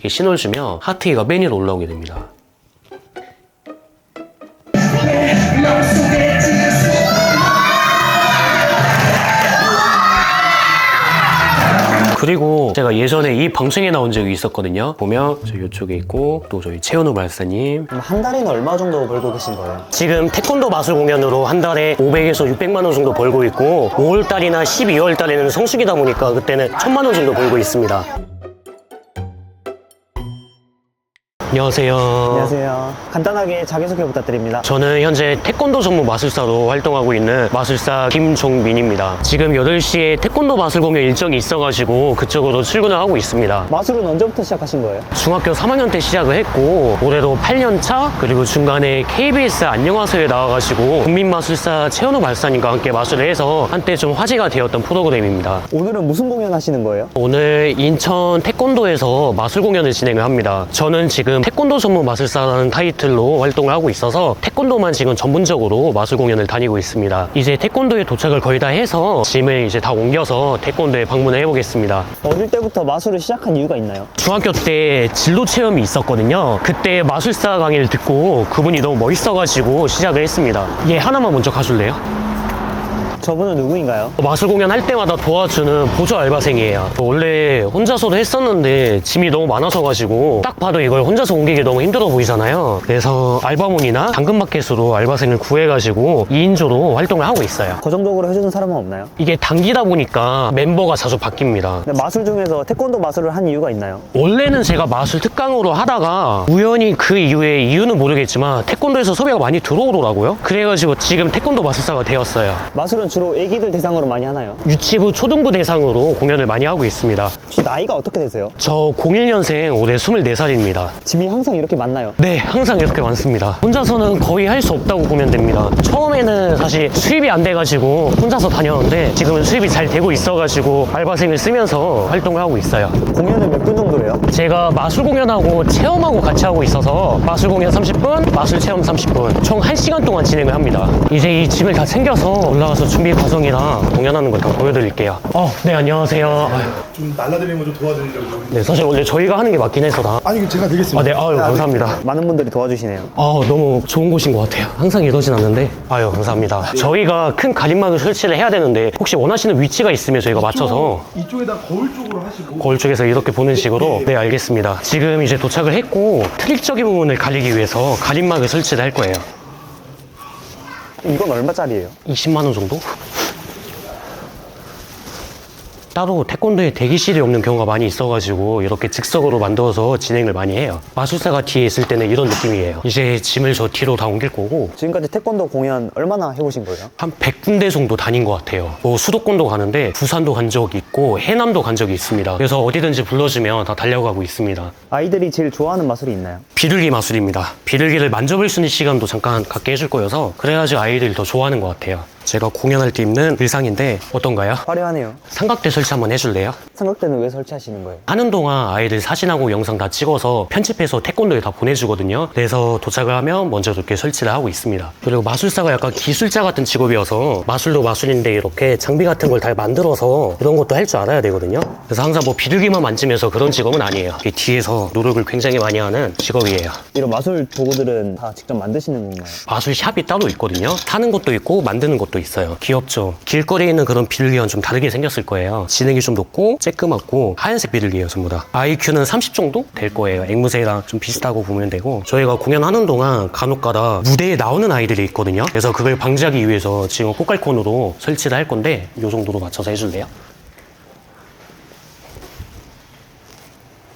이렇게 신호를 주면 하트기가 맨 위로 올라오게 됩니다. 그리고 제가 예전에 이 방송에 나온 적이 있었거든요. 보면 저 이쪽에 있고 또 저희 최현우 발사님. 그럼 한 달에는 얼마 정도 벌고 계신 거예요? 지금 태권도 마술 공연으로 한 달에 500에서 600만 원 정도 벌고 있고 5월달이나 12월달에는 성수기다 보니까 그때는 1000만 원 정도 벌고 있습니다. 안녕하세요. 안녕하세요. 간단하게 자기소개 부탁드립니다. 저는 현재 태권도 전문 마술사로 활동하고 있는 마술사 김종민입니다. 지금 8시에 태권도 마술 공연 일정이 있어가지고 그쪽으로 출근을 하고 있습니다. 마술은 언제부터 시작하신 거예요? 중학교 3학년 때 시작을 했고 올해도 8년 차, 그리고 중간에 KBS 안녕하세요에 나와가지고 국민마술사 최현우 발사님과 함께 마술을 해서 한때 좀 화제가 되었던 프로그램입니다. 오늘은 무슨 공연 하시는 거예요? 오늘 인천 태권도에서 마술 공연을 진행을 합니다. 저는 지금 태권도 전문 마술사라는 타이틀로 활동을 하고 있어서 태권도만 지금 전문적으로 마술 공연을 다니고 있습니다. 이제 태권도에 도착을 거의 다 해서 짐을 이제 다 옮겨서 태권도에 방문을 해보겠습니다. 어릴 때부터 마술을 시작한 이유가 있나요? 중학교 때 진로 체험이 있었거든요. 그때 마술사 강의를 듣고 그분이 너무 멋있어가지고 시작을 했습니다. 얘 하나만 먼저 가줄래요? 저분은 누구인가요? 마술 공연 할 때마다 도와주는 보조 알바생이에요. 원래 혼자서도 했었는데 짐이 너무 많아서가지고 딱 봐도 이걸 혼자서 옮기기 너무 힘들어 보이잖아요. 그래서 알바몬이나 당근마켓으로 알바생을 구해가지고 2인조로 활동을 하고 있어요. 고정적으로 해주는 사람은 없나요? 이게 단기다 보니까 멤버가 자주 바뀝니다. 근데 마술 중에서 태권도 마술을 한 이유가 있나요? 원래는 제가 마술 특강으로 하다가 우연히 그 이후에 이유는 모르겠지만 태권도에서 섭외가 많이 들어오더라고요. 그래가지고 지금 태권도 마술사가 되었어요. 마술은 주로 애기들 대상으로 많이 하나요? 유치부, 초등부 대상으로 공연을 많이 하고 있습니다. 혹시 나이가 어떻게 되세요? 저 01년생 올해 24살입니다. 짐이 항상 이렇게 많나요? 네, 항상 이렇게 많습니다. 혼자서는 거의 할 수 없다고 보면 됩니다. 처음에는 사실 수입이 안 돼가지고 혼자서 다녔는데 지금은 수입이 잘 되고 있어가지고 알바생을 쓰면서 활동을 하고 있어요. 공연은 몇 분 정도 해요? 제가 마술 공연하고 체험하고 같이 하고 있어서 마술 공연 30분, 마술 체험 30분 총 1시간 동안 진행을 합니다. 이제 이 짐을 다 챙겨서 올라가서 준비 과정이랑 공연하는 걸 다 보여드릴게요. 네, 안녕하세요. 좀 날라다니는 거 좀 도와드리려고. 네, 사실 원래 저희가 하는 게 맞긴 해서 다. 아니 이거 제가 되겠습니다. 네, 감사합니다. 많은 분들이 도와주시네요. 너무 좋은 곳인 것 같아요. 항상 이러진 않는데. 감사합니다. 저희가 큰 가림막을 설치를 해야 되는데 혹시 원하시는 위치가 있으면 저희가 맞춰서 이쪽에다 거울 쪽으로 하시고. 거울 쪽에서 이렇게 보는 식으로. 네, 알겠습니다. 지금 이제 도착을 했고 트릭적인 부분을 가리기 위해서 가림막을 설치를 할 거예요. 이건 얼마짜리예요? 20만 원 정도? 따로 태권도에 대기실이 없는 경우가 많이 있어가지고 이렇게 즉석으로 만들어서 진행을 많이 해요. 마술사가 뒤에 있을 때는 이런 느낌이에요. 이제 짐을 저 뒤로 다 옮길 거고 지금까지 태권도 공연 얼마나 해보신 거예요? 한 100군데 정도 다닌 것 같아요. 수도권도 가는데 부산도 간 적이 있고 해남도 간 적이 있습니다. 그래서 어디든지 불러주면 다 달려가고 있습니다. 아이들이 제일 좋아하는 마술이 있나요? 비둘기 마술입니다. 비둘기를 만져볼 수 있는 시간도 잠깐 갖게 해줄 거여서 그래야지 아이들이 더 좋아하는 것 같아요. 제가 공연할 때 입는 의상인데 어떤가요? 화려하네요. 삼각대 설치 한번 해줄래요? 삼각대는 왜 설치하시는 거예요? 하는 동안 아이들 사진하고 영상 다 찍어서 편집해서 태권도에 다 보내주거든요. 그래서 도착을 하면 먼저 이렇게 설치를 하고 있습니다. 그리고 마술사가 약간 기술자 같은 직업이어서 마술도 마술인데 이렇게 장비 같은 걸 잘 만들어서 이런 것도 할 줄 알아야 되거든요. 그래서 항상 뭐 비둘기만 만지면서 그런 직업은 아니에요. 이게 뒤에서 노력을 굉장히 많이 하는 직업이에요. 이런 마술 도구들은 다 직접 만드시는 건가요? 마술 샵이 따로 있거든요. 사는 것도 있고 만드는 것도 있어요. 귀엽죠? 길거리에 있는 그런 비둘기와는 좀 다르게 생겼을 거예요. 지능이 좀 높고 쬐끄맣고 하얀색 비둘기예요, 전부 다. IQ는 30 정도 될 거예요. 앵무새랑 좀 비슷하고 보면 되고 저희가 공연하는 동안 간혹가다 무대에 나오는 아이들이 있거든요. 그래서 그걸 방지하기 위해서 지금 꽃갈콘으로 설치를 할 건데 이 정도로 맞춰서 해줄래요?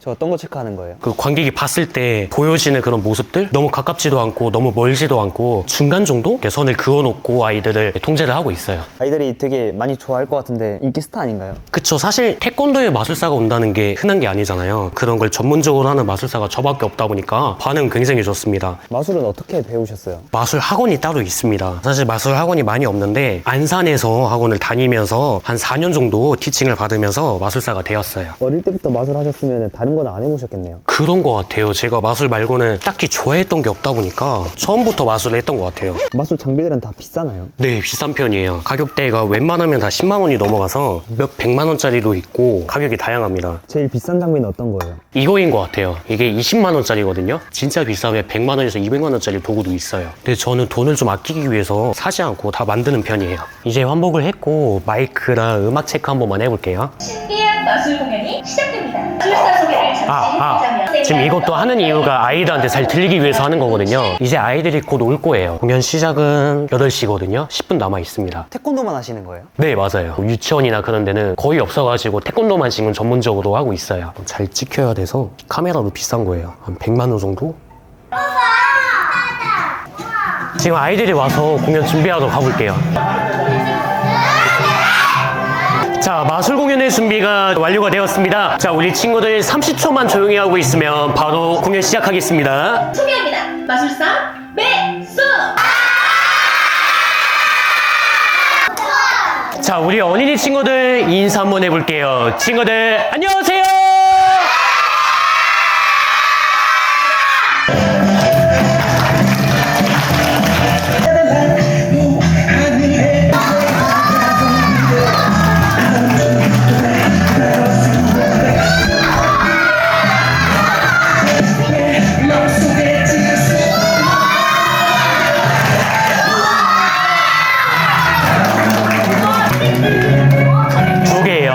저 어떤 거 체크하는 거예요? 그 관객이 봤을 때 보여지는 그런 모습들 너무 가깝지도 않고 너무 멀지도 않고 중간 정도? 이렇게 선을 그어놓고 아이들을 통제를 하고 있어요. 아이들이 되게 많이 좋아할 것 같은데 인기 스타 아닌가요? 그쵸. 사실 태권도에 마술사가 온다는 게 흔한 게 아니잖아요. 그런 걸 전문적으로 하는 마술사가 저밖에 없다 보니까 반응 굉장히 좋습니다. 마술은 어떻게 배우셨어요? 마술 학원이 따로 있습니다. 사실 마술 학원이 많이 없는데 안산에서 학원을 다니면서 한 4년 정도 티칭을 받으면서 마술사가 되었어요. 어릴 때부터 마술 하셨으면 다른 건 안 해보셨겠네요. 그런 것 같아요. 제가 마술 말고는 딱히 좋아했던 게 없다 보니까 처음부터 마술을 했던 것 같아요. 마술 장비들은 다 비싸나요? 네, 비싼 편이에요. 가격대가 웬만하면 다 10만 원이 넘어가서 몇 백만 원짜리도 있고 가격이 다양합니다. 제일 비싼 장비는 어떤 거예요? 이거인 것 같아요. 이게 20만 원짜리거든요. 진짜 비싸면 100만 원에서 200만 원짜리 도구도 있어요. 근데 저는 돈을 좀 아끼기 위해서 사지 않고 다 만드는 편이에요. 이제 환복을 했고 마이크랑 음악 체크 한 번만 해볼게요. 신비한 마술 공연이 시작됩니다. 마술사 소개를 잠시 해드리자면 지금 이것도 하는 이유가 아이들한테 잘 들리기 위해서 하는 거거든요. 이제 아이들이 곧 올 거예요. 공연 시작은 8시거든요. 10분 남아 있습니다. 태권도만 하시는 거예요? 네, 맞아요. 유치원이나 그런 데는 거의 없어가지고 태권도만 지금 전문적으로 하고 있어요. 잘 찍혀야 돼서 카메라도 비싼 거예요. 한 100만 원 정도? 지금 아이들이 와서 공연 준비하러 가볼게요. 자, 마술 공연의 준비가 완료가 되었습니다. 자, 우리 친구들 30초만 조용히 하고 있으면 바로 공연 시작하겠습니다. 소개합니다. 마술사 매수. 자, 우리 어린이 친구들 인사 한번 해볼게요. 친구들, 안녕하세요! 두 개요.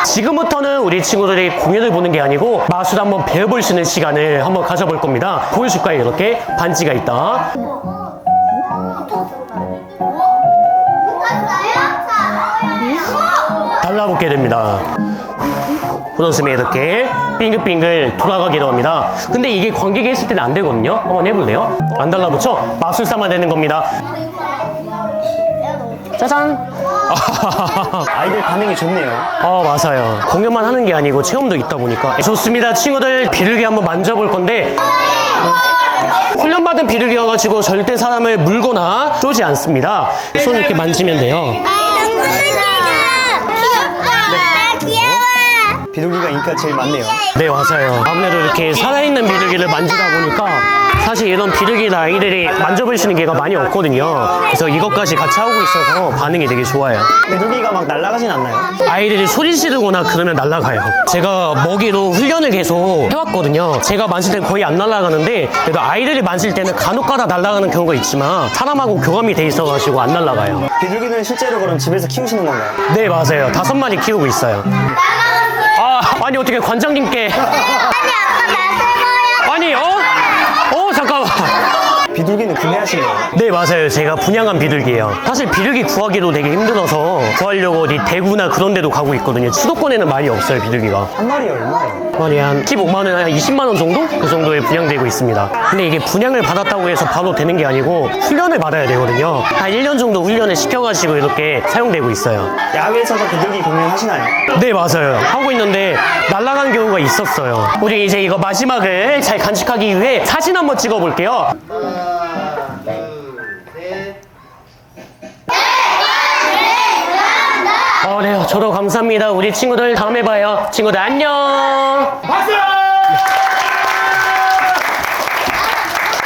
지금부터는 우리 친구들이 공연을 보는 게 아니고 마술 한번 배워볼 수 있는 시간을 한번 가져볼 겁니다. 보여줄까요? 이렇게 반지가 있다. 달라붙게 됩니다. 그렇으면 이렇게 빙글빙글 돌아가기도 합니다. 근데 이게 관객이 했을 때는 안 되거든요. 한번 해볼래요? 안 달라붙죠? 마술사만 되는 겁니다. 짜잔! 아이들 반응이 좋네요. 맞아요. 공연만 하는 게 아니고 체험도 있다 보니까 좋습니다. 친구들 비둘기 한번 만져볼 건데 훈련받은 비둘기여가지고 절대 사람을 물거나 쏘지 않습니다. 손 이렇게 만지면 돼요. 비둘기가 인기가 제일 많네요. 네, 맞아요. 아무래도 이렇게 살아있는 비둘기를 만지다 보니까 사실 이런 비둘기를 아이들이 만져볼 수 있는 기회가 많이 없거든요. 그래서 이것까지 같이 하고 있어서 반응이 되게 좋아요. 비둘기가 막 날아가진 않나요? 아이들이 소리 지르거나 그러면 날아가요. 제가 먹이로 훈련을 계속 해왔거든요. 제가 만질 때는 거의 안 날아가는데 그래도 아이들이 만질 때는 간혹가다 날아가는 경우가 있지만 사람하고 교감이 돼 있어가지고 안 날아가요. 비둘기는 실제로 그럼 집에서 키우시는 건가요? 네, 맞아요. 5마리 키우고 있어요. 아니 어떻게 관장님께 아니 잠깐만. 비둘기는 구매하시는 거예요? 네, 맞아요. 제가 분양한 비둘기예요. 사실 비둘기 구하기도 되게 힘들어서 구하려고 어디 대구나 그런 데도 가고 있거든요. 수도권에는 많이 없어요, 비둘기가. 한 마리 얼마예요? 한 마리 한 15만 원, 한 20만 원 정도? 그 정도에 분양되고 있습니다. 근데 이게 분양을 받았다고 해서 바로 되는 게 아니고 훈련을 받아야 되거든요. 한 1년 정도 훈련을 시켜가지고 이렇게 사용되고 있어요. 야외에서도 비둘기 공연하시나요? 네, 맞아요. 하고 있는데 날아간 경우가 있었어요. 우리 이제 이거 마지막을 잘 간직하기 위해 사진 한번 찍어볼게요. 네, 저도 감사합니다. 우리 친구들 다음에 봐요. 친구들 안녕. 박수!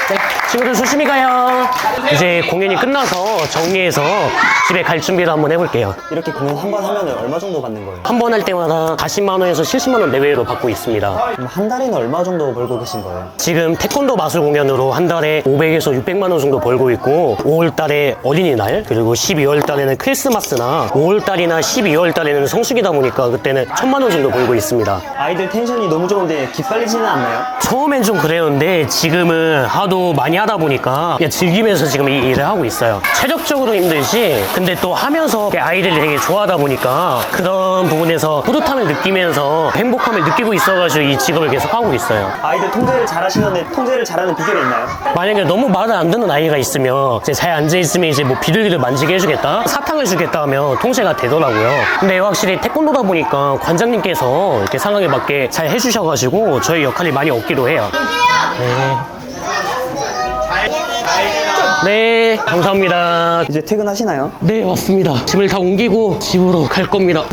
네, 친구들 조심히 가요. 이제 공연이 끝나서 정리해서 집에 갈 준비를 한번 해볼게요. 이렇게 공연 한 번 하면 얼마 정도 받는 거예요? 한 번 할 때마다 40만 원에서 70만 원 내외로 받고 있습니다. 그럼 한 달에는 얼마 정도 벌고 계신 거예요? 지금 태권도 마술 공연으로 한 달에 500에서 600만 원 정도 벌고 있고 5월 달에 어린이날 그리고 12월 달에는 크리스마스나 5월 달이나 12월 달에는 성수기다 보니까 그때는 1000만 원 정도 벌고 있습니다. 아이들 텐션이 너무 좋은데 기빨리지는 않나요? 처음엔 좀 그랬는데 지금은 하도 많이 하다 하다 보니까 그냥 즐기면서 지금 이 일을 하고 있어요. 체력적으로 힘들지 근데 또 하면서 아이들이 되게 좋아하다 보니까 그런 부분에서 뿌듯함을 느끼면서 행복함을 느끼고 있어가지고 이 직업을 계속 하고 있어요. 아이들 통제를 잘 하시는데 통제를 잘하는 비결이 있나요? 만약에 너무 말을 안 듣는 아이가 있으면 이제 잘 앉아있으면 이제 뭐 비둘기를 만지게 해주겠다 사탕을 주겠다 하면 통제가 되더라고요. 근데 확실히 태권도다 보니까 관장님께서 이렇게 상황에 맞게 잘 해주셔가지고 저희 역할이 많이 없기도 해요. 네, 감사합니다. 이제 퇴근하시나요? 네, 맞습니다. 짐을 다 옮기고 집으로 갈 겁니다.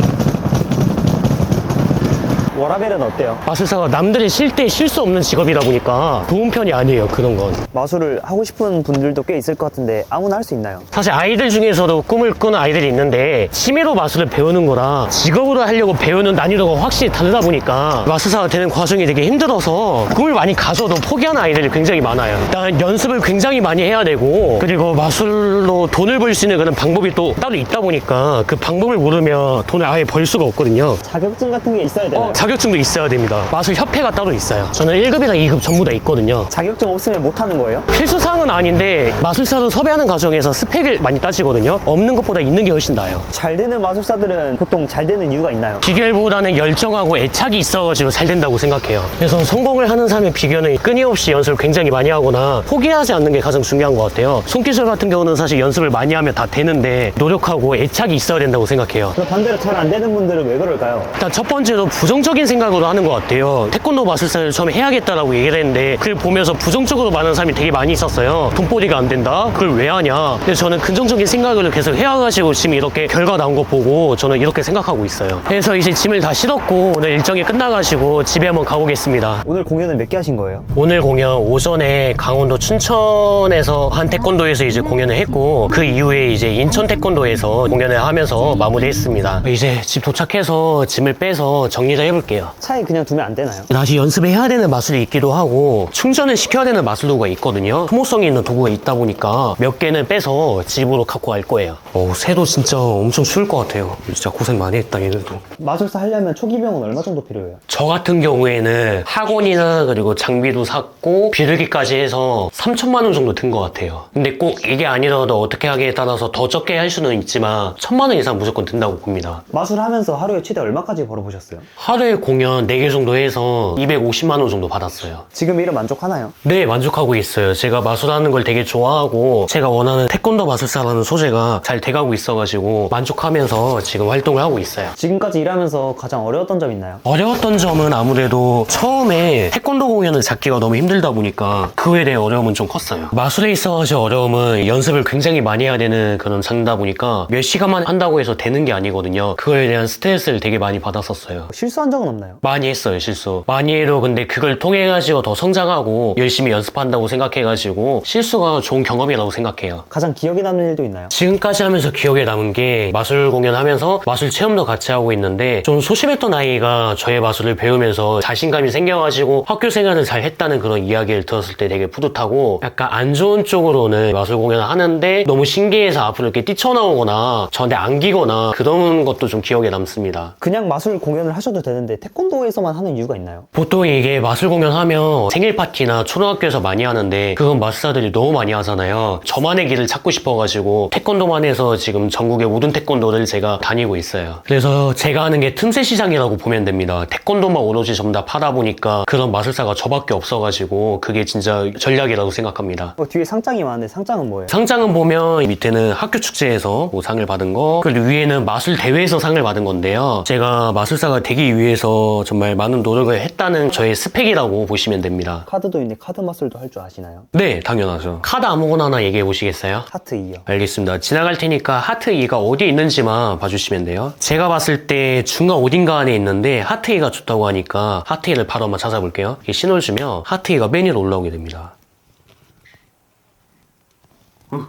워라벨은 어때요? 마술사가 남들이 쉴 때 쉴 수 없는 직업이다 보니까 좋은 편이 아니에요, 그런 건. 마술을 하고 싶은 분들도 꽤 있을 것 같은데 아무나 할 수 있나요? 사실 아이들 중에서도 꿈을 꾸는 아이들이 있는데 취미로 마술을 배우는 거랑 직업으로 하려고 배우는 난이도가 확실히 다르다 보니까 마술사가 되는 과정이 되게 힘들어서 꿈을 많이 가져도 포기하는 아이들이 굉장히 많아요. 일단 연습을 굉장히 많이 해야 되고 그리고 마술로 돈을 벌 수 있는 그런 방법이 또 따로 있다 보니까 그 방법을 모르면 돈을 아예 벌 수가 없거든요. 자격증 같은 게 있어야 되나요? 자격증도 있어야 됩니다. 마술 협회가 따로 있어요. 저는 1급이랑 2급 전부 다 있거든요. 자격증 없으면 못하는 거예요? 필수사항은 아닌데 마술사를 섭외하는 과정에서 스펙을 많이 따지거든요. 없는 것보다 있는 게 훨씬 나아요. 잘 되는 마술사들은 보통 잘 되는 이유가 있나요? 비결보다는 열정하고 애착이 있어가지고 잘 된다고 생각해요. 그래서 성공을 하는 사람의 비결은 끊임없이 연습을 굉장히 많이 하거나 포기하지 않는 게 가장 중요한 것 같아요. 손기술 같은 경우는 사실 연습을 많이 하면 다 되는데 노력하고 애착이 있어야 된다고 생각해요. 그럼 반대로 잘 안 되는 분들은 왜 그럴까요? 일단 첫 번째로 부정적인 생각으로 하는 것 같아요. 태권도 마술사를 처음에 해야겠다라고 얘기를 했는데 그걸 보면서 부정적으로 많은 사람이 되게 많이 있었어요. 돈벌이가 안 된다? 그걸 왜 하냐? 근데 저는 긍정적인 생각을 계속 해와가지고 지금 이렇게 결과 나온 거 보고 저는 이렇게 생각하고 있어요. 그래서 이제 짐을 다 실었고 오늘 일정이 끝나가지고 집에 한번 가보겠습니다. 오늘 공연은 몇 개 하신 거예요? 오늘 공연 오전에 강원도 춘천에서 한 태권도에서 이제 공연을 했고 그 이후에 이제 인천 태권도에서 공연을 하면서 마무리했습니다. 이제 집 도착해서 짐을 빼서 정리를 해볼게요. 차에 그냥 두면 안 되나요? 다시 연습해야 되는 마술이 있기도 하고 충전을 시켜야 되는 마술 도구가 있거든요. 소모성이 있는 도구가 있다 보니까 몇 개는 빼서 집으로 갖고 갈 거예요. 새도 진짜 엄청 추울 것 같아요. 진짜 고생 많이 했다 얘들도. 마술사 하려면 초기 비용은 얼마 정도 필요해요? 저 같은 경우에는 학원이나 그리고 장비도 샀고 비둘기까지 해서 3천만 원 정도 든 것 같아요. 근데 꼭 이게 아니더라도 어떻게 하기에 따라서 더 적게 할 수는 있지만 1,000만 원 이상 무조건 든다고 봅니다. 마술 하면서 하루에 최대 얼마까지 벌어보셨어요? 하루에 공연 4개 정도 해서 250만 원 정도 받았어요. 지금 일은 만족하나요? 네, 만족하고 있어요. 제가 마술하는 걸 되게 좋아하고 제가 원하는 태권도 마술사라는 소재가 잘 돼가고 있어가지고 만족하면서 지금 활동을 하고 있어요. 지금까지 일하면서 가장 어려웠던 점 있나요? 어려웠던 점은 아무래도 처음에 태권도 공연을 잡기가 너무 힘들다 보니까 그에 대한 어려움은 좀 컸어요. 마술에 있어서 어려움은 연습을 굉장히 많이 해야 되는 그런 장르다 보니까 몇 시간만 한다고 해서 되는 게 아니거든요. 그거에 대한 스트레스를 되게 많이 받았었어요. 실수한 적은 없나요? 많이 했어요, 실수. 많이 해도 근데 그걸 통해 가지고 더 성장하고 열심히 연습한다고 생각해가지고 실수가 좋은 경험이라고 생각해요. 가장 기억에 남는 일도 있나요? 지금까지 하면서 기억에 남은 게 마술 공연하면서 마술 체험도 같이 하고 있는데 좀 소심했던 아이가 저의 마술을 배우면서 자신감이 생겨가지고 학교 생활을 잘 했다는 그런 이야기를 들었을 때 되게 뿌듯하고 약간 안 좋은 쪽으로는 마술 공연을 하는데 너무 신기해서 앞으로 이렇게 뛰쳐나오거나 저한테 안기거나 그런 것도 좀 기억에 남습니다. 그냥 마술 공연을 하셔도 되는데 태권도에서만 하는 이유가 있나요? 보통 이게 마술 공연하면 생일 파티나 초등학교에서 많이 하는데 그건 마술사들이 너무 많이 하잖아요. 저만의 길을 찾고 싶어가지고 태권도만 해서 지금 전국의 모든 태권도를 제가 다니고 있어요. 그래서 제가 하는 게 틈새 시장이라고 보면 됩니다. 태권도만 오로지 전부 다 파다 보니까 그런 마술사가 저밖에 없어가지고 그게 진짜 전략이라고 생각합니다. 뒤에 상장이 많은데 상장은 뭐예요? 상장은 보면 밑에는 학교 축제에서 뭐 상을 받은 거 그리고 위에는 마술 대회에서 상을 받은 건데요. 제가 마술사가 되기 위해서 정말 많은 노력을 했다는 저의 스펙이라고 보시면 됩니다. 카드도 있는데 카드 마술도 할 줄 아시나요? 네, 당연하죠. 카드 아무거나 하나 얘기해 보시겠어요? 하트 2요. 알겠습니다. 지나갈 테니까 하트 2가 어디에 있는지만 봐주시면 돼요. 제가 봤을 때 중간 어딘가 안에 있는데 하트 2가 좋다고 하니까 하트 2를 바로 한번 찾아볼게요. 이렇게 신호를 주면 하트 2가 맨 위로 올라오게 됩니다.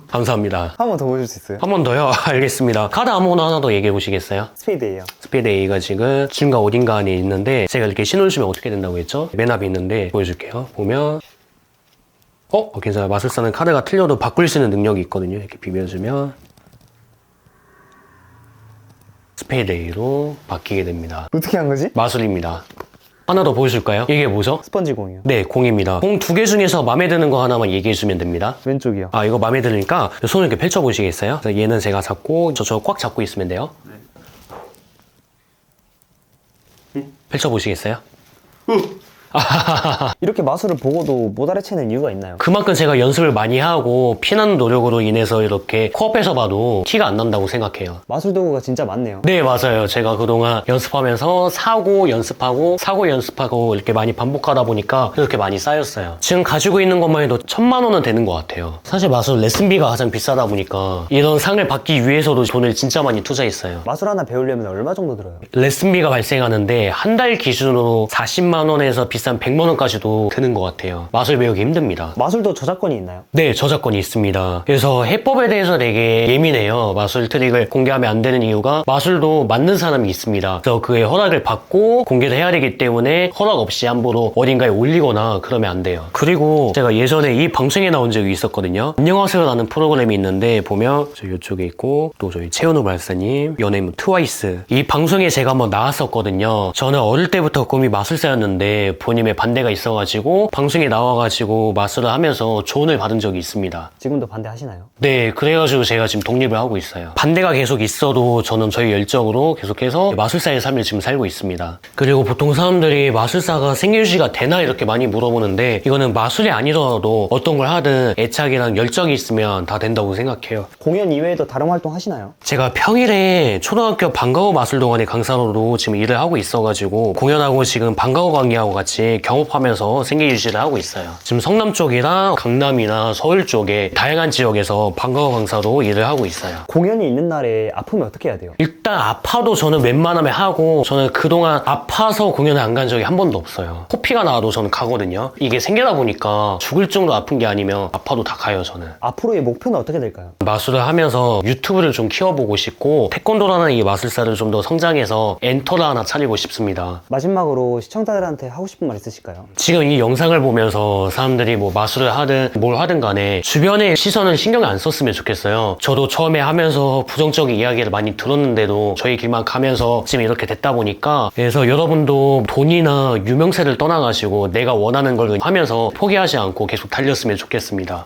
감사합니다. 한 번 더 보실 수 있어요? 한 번 더요? 알겠습니다. 카드 아무거나 하나 더 얘기해 보시겠어요? 스페이드예요. 스피드 A가 지금 중간 어딘가 안에 있는데 제가 이렇게 신호를 주면 어떻게 된다고 했죠? 맨 앞에 있는데 보여줄게요. 보면 괜찮아요. 마술사는 카드가 틀려도 바꿀 수 있는 능력이 있거든요. 이렇게 비벼주면 스페이드 A로 바뀌게 됩니다. 어떻게 한 거지? 마술입니다. 하나 더 보여줄까요? 이게 뭐죠? 스펀지 공이요. 네, 공입니다. 공 두 개 중에서 마음에 드는 거 하나만 얘기해주면 됩니다. 왼쪽이요. 아, 이거 마음에 들으니까 손을 이렇게 펼쳐보시겠어요? 그래서 얘는 제가 잡고 저 꽉 잡고 있으면 돼요. 펼쳐보시겠어요? 이렇게 마술을 보고도 못 알아채는 이유가 있나요? 그만큼 제가 연습을 많이 하고 피나는 노력으로 인해서 이렇게 코앞에서 봐도 티가 안 난다고 생각해요. 마술 도구가 진짜 많네요. 네, 맞아요. 제가 그동안 연습하면서 사고 연습하고 이렇게 많이 반복하다 보니까 이렇게 많이 쌓였어요. 지금 가지고 있는 것만 해도 1000만 원은 되는 것 같아요. 사실 마술 레슨비가 가장 비싸다 보니까 이런 상을 받기 위해서도 돈을 진짜 많이 투자했어요. 마술 하나 배우려면 얼마 정도 들어요? 레슨비가 발생하는데 한 달 기준으로 40만 원에서 비싼 100만 원까지도 드는 것 같아요. 마술 배우기 힘듭니다. 마술도 저작권이 있나요? 네, 저작권이 있습니다. 그래서 해법에 대해서 되게 예민해요. 마술 트릭을 공개하면 안 되는 이유가 마술도 맞는 사람이 있습니다. 그래서 그의 허락을 받고 공개를 해야 되기 때문에 허락 없이 함부로 어딘가에 올리거나 그러면 안 돼요. 그리고 제가 예전에 이 방송에 나온 적이 있었거든요. 안녕하세요라는 프로그램이 있는데 보면 저 이쪽에 있고 또 저희 최현우 발사님, 연예인 트와이스 이 방송에 제가 한번 나왔었거든요. 저는 어릴 때부터 꿈이 마술사였는데 본인의 반대가 있어가지고 방송에 나와가지고 마술을 하면서 조언을 받은 적이 있습니다. 지금도 반대하시나요? 네, 그래가지고 제가 지금 독립을 하고 있어요. 반대가 계속 있어도 저는 저희 열정으로 계속해서 마술사의 삶을 지금 살고 있습니다. 그리고 보통 사람들이 마술사가 생계유지가 되나 이렇게 많이 물어보는데 이거는 마술이 아니더라도 어떤 걸 하든 애착이랑 열정이 있으면 다 된다고 생각해요. 공연 이외에도 다른 활동 하시나요? 제가 평일에 초등학교 방과후 마술동아리 강사로도 지금 일을 하고 있어가지고 공연하고 지금 방과후 강의하고 같이 경업하면서 생계 유지를 하고 있어요. 지금 성남 쪽이랑 강남이나 서울 쪽에 다양한 지역에서 방과후 강사로 일을 하고 있어요. 공연이 있는 날에 아프면 어떻게 해야 돼요? 일단 아파도 저는 웬만하면 하고 저는 그동안 아파서 공연을 안 간 적이 한 번도 없어요. 코피가 나와도 저는 가거든요. 이게 생겨다 보니까 죽을 정도 아픈 게 아니면 아파도 다 가요, 저는. 앞으로의 목표는 어떻게 될까요? 마술을 하면서 유튜브를 좀 키워보고 싶고 태권도라는 이 마술사를 좀 더 성장해서 엔터를 하나 차리고 싶습니다. 마지막으로 시청자들한테 하고 싶은 말 있으실까요? 지금 이 영상을 보면서 사람들이 뭐 마술을 하든 뭘 하든 간에 주변의 시선은 신경 안 썼으면 좋겠어요. 저도 처음에 하면서 부정적인 이야기를 많이 들었는데도 저희 길만 가면서 지금 이렇게 됐다 보니까 그래서 여러분도 돈이나 유명세를 떠나가지고 내가 원하는 걸 하면서 포기하지 않고 계속 달렸으면 좋겠습니다.